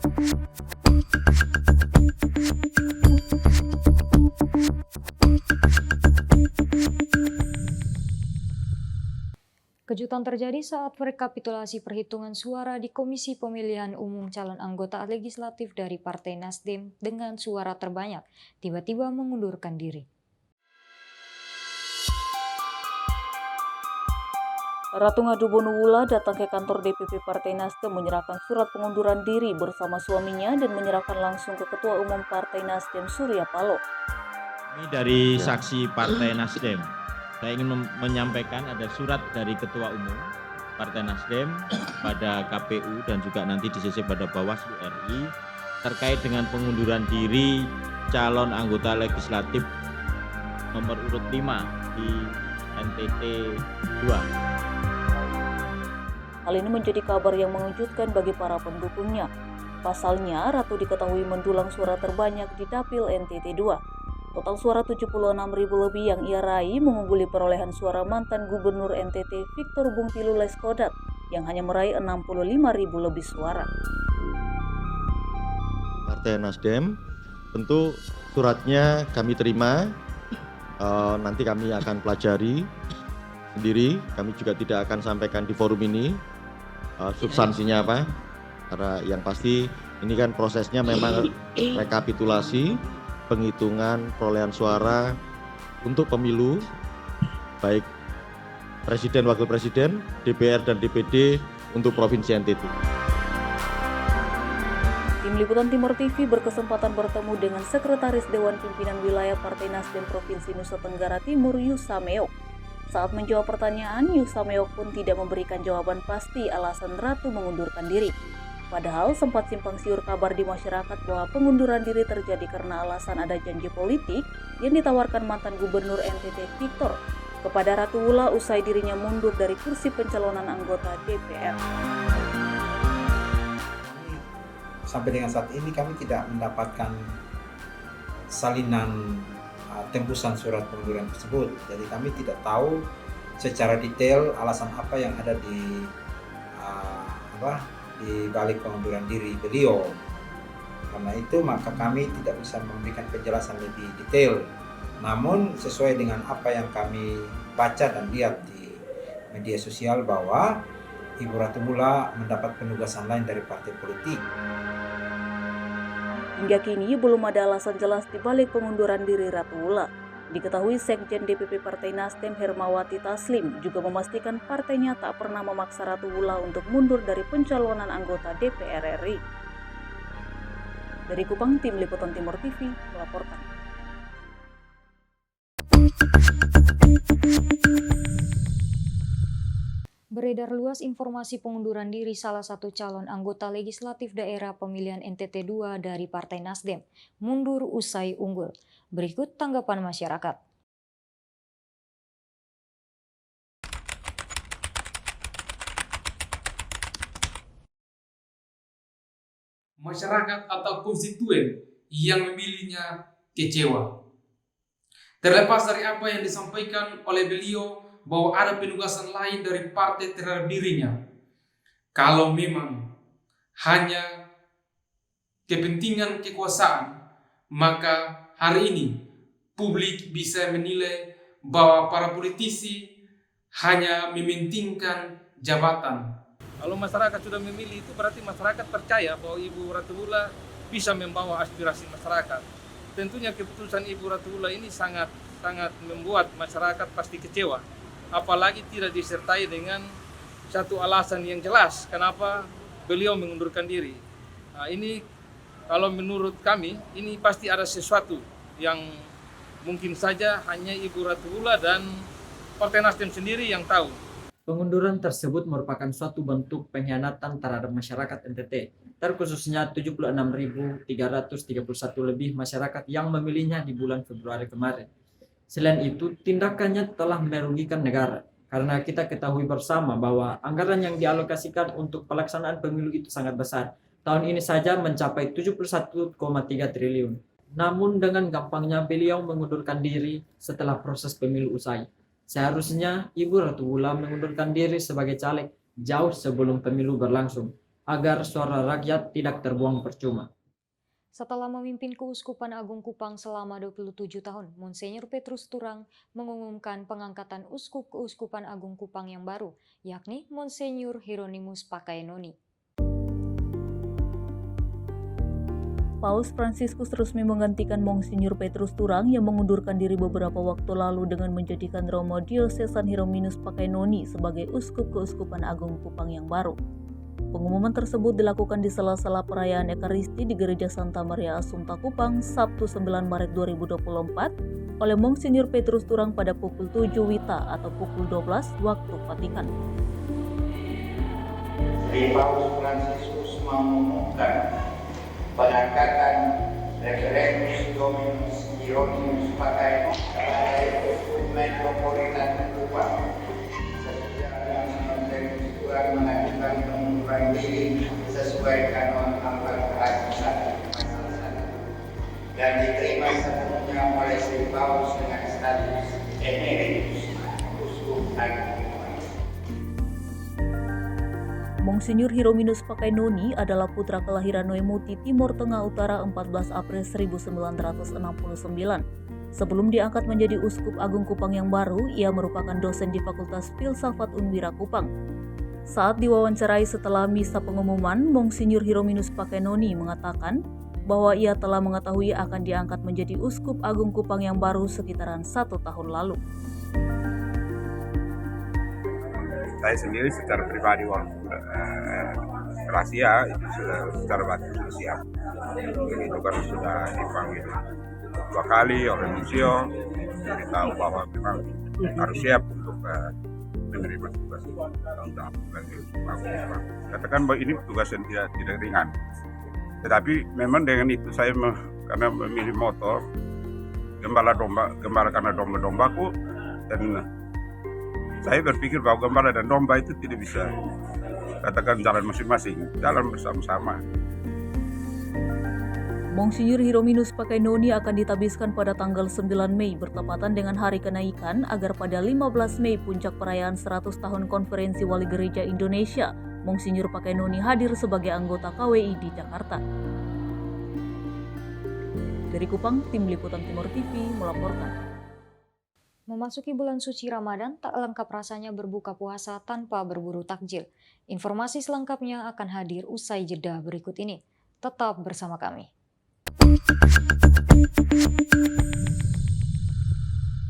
Kejutan terjadi saat rekapitulasi perhitungan suara di Komisi Pemilihan Umum Calon Anggota Legislatif dari Partai Nasdem dengan suara terbanyak, tiba-tiba mengundurkan diri. Ratu Ngadu Bonula datang ke kantor DPP Partai Nasdem menyerahkan surat pengunduran diri bersama suaminya dan menyerahkan langsung ke Ketua Umum Partai Nasdem Surya Paloh. Ini dari saksi Partai Nasdem. Saya ingin menyampaikan ada surat dari Ketua Umum Partai Nasdem pada KPU dan juga nanti di-CC pada Bawaslu RI terkait dengan pengunduran diri calon anggota legislatif nomor urut 5 di NTT 2. Hal ini menjadi kabar yang mengejutkan bagi para pendukungnya. Pasalnya, Ratu diketahui mendulang suara terbanyak di Dapil NTT 2. Total suara 76.000 lebih yang ia raih mengungguli perolehan suara mantan Gubernur NTT Victor Bung Tilu Leskodat yang hanya meraih 65.000 lebih suara. Partai Nasdem, tentu suratnya kami terima, nanti kami akan pelajari sendiri, kami juga tidak akan sampaikan di forum ini substansinya apa, karena yang pasti ini kan prosesnya memang rekapitulasi penghitungan perolehan suara untuk pemilu baik presiden, wakil presiden, DPR dan DPD untuk Provinsi NTT. Tim Liputan Timur TV berkesempatan bertemu dengan Sekretaris Dewan Pimpinan Wilayah Partai Nasdem Provinsi Nusa Tenggara Timur Yusa Meok. Saat menjawab pertanyaan, Yusa Meok pun tidak memberikan jawaban pasti alasan Ratu mengundurkan diri. Padahal sempat simpang siur kabar di masyarakat bahwa pengunduran diri terjadi karena alasan ada janji politik yang ditawarkan mantan Gubernur NTT Victor kepada Ratu Wula usai dirinya mundur dari kursi pencalonan anggota DPR. Sampai dengan saat ini kami tidak mendapatkan salinan tembusan surat pengunduran tersebut. Jadi kami tidak tahu secara detail alasan apa yang ada di balik pengunduran diri beliau. Karena itu maka kami tidak bisa memberikan penjelasan lebih detail. Namun sesuai dengan apa yang kami baca dan lihat di media sosial bahwa Ibu Ratu Wula mendapat penugasan lain dari partai politik. Hingga kini belum ada alasan jelas di balik pengunduran diri Ratu Wula. Diketahui Sekjen DPP Partai Nasdem Hermawati Taslim juga memastikan partainya tak pernah memaksa Ratu Wula untuk mundur dari pencalonan anggota DPR RI. Dari Kupang, Tim Liputan Timur TV melaporkan. Beredar luas informasi pengunduran diri salah satu calon anggota legislatif daerah pemilihan NTT 2 dari Partai Nasdem, mundur usai unggul. Berikut tanggapan masyarakat. Masyarakat atau konstituen yang memilihnya kecewa. Terlepas dari apa yang disampaikan oleh beliau bahwa ada penugasan lain dari partai terhadap dirinya. Kalau memang hanya kepentingan kekuasaan, maka hari ini publik bisa menilai bahwa para politisi hanya mementingkan jabatan. Kalau masyarakat sudah memilih itu berarti masyarakat percaya bahwa Ibu Ratu Wula bisa membawa aspirasi masyarakat. Tentunya keputusan Ibu Ratu Wula ini sangat membuat masyarakat pasti kecewa. Apalagi tidak disertai dengan satu alasan yang jelas kenapa beliau mengundurkan diri. Nah, ini kalau menurut kami, ini pasti ada sesuatu yang mungkin saja hanya Ibu Ratu Wula dan Partai Nasdem sendiri yang tahu. Pengunduran tersebut merupakan suatu bentuk pengkhianatan terhadap masyarakat NTT, terkhususnya 76.331 lebih masyarakat yang memilihnya di bulan Februari kemarin. Selain itu, tindakannya telah merugikan negara, karena kita ketahui bersama bahwa anggaran yang dialokasikan untuk pelaksanaan pemilu itu sangat besar. Tahun ini saja mencapai 71,3 triliun. Namun dengan gampangnya beliau mengundurkan diri setelah proses pemilu usai. Seharusnya Ibu Ratu Wula mengundurkan diri sebagai caleg jauh sebelum pemilu berlangsung. agar suara rakyat tidak terbuang percuma. Setelah memimpin Keuskupan Agung Kupang selama 27 tahun, Monsenyor Petrus Turang mengumumkan pengangkatan Uskup Keuskupan Agung Kupang yang baru, yakni Monsenyor Hieronymus Pakaenoni. Paus Fransiskus resmi menggantikan Monsinyor Petrus Turang yang mengundurkan diri beberapa waktu lalu dengan menjadikan Romo Diocesan Hieronymus Pakaenoni sebagai Uskup Keuskupan Agung Kupang yang baru. Pengumuman tersebut dilakukan di sela-sela perayaan Ekaristi di Gereja Santa Maria Assumpta Kupang Sabtu 9 Maret 2024 oleh Monsinyor Petrus Turang pada pukul 7 WITA atau pukul 12 waktu Vatikan. Paus Fransiskus mengumumkan pengangkatan Reverendus Dominus Hieronymus Pakaenoni sebagai Uskup Metropolitan Kupang. Mengajukan pengunduran diri sesuai kanon 4 pasal 1 dan diterima sepenuhnya oleh si Paus dengan status emeritus Uskup Agung. Monsinyor Hieronymus Pakaenoni adalah putra kelahiran Noemuti, Timor Tengah Utara 14 April 1969. Sebelum diangkat menjadi Uskup Agung Kupang yang baru, ia merupakan dosen di Fakultas Filsafat Unwira Kupang. Saat diwawancarai setelah misa pengumuman, Monsinyor Hieronymus Pakaenoni mengatakan bahwa ia telah mengetahui akan diangkat menjadi Uskup Agung Kupang yang baru sekitaran 1 tahun lalu. Saya sendiri secara pribadi walaupun rahasia itu sudah secara batin sudah siap. Begitu kan sudah dipanggil 2 kali oleh Nuncio, diberitahu bahwa memang harus siap untuk menerima tugas untuk katakan bahwa ini tugas yang tidak ringan. Tetapi memang dengan itu saya karena memilih motor gembala karena domba-dombaku, dan saya berpikir bahwa gembala dan domba itu tidak bisa katakan jalan masing-masing, jalan bersama-sama. Monsinyor Hieronymus Pakaenoni akan ditabiskan pada tanggal 9 Mei bertepatan dengan hari kenaikan agar pada 15 Mei puncak perayaan 100 tahun Konferensi Wali Gereja Indonesia, Monsinyor Pakaenoni hadir sebagai anggota KWI di Jakarta. Dari Kupang, Tim Liputan Timur TV melaporkan. Memasuki bulan suci Ramadan, tak lengkap rasanya berbuka puasa tanpa berburu takjil. Informasi selengkapnya akan hadir usai jeda berikut ini. Tetap bersama kami.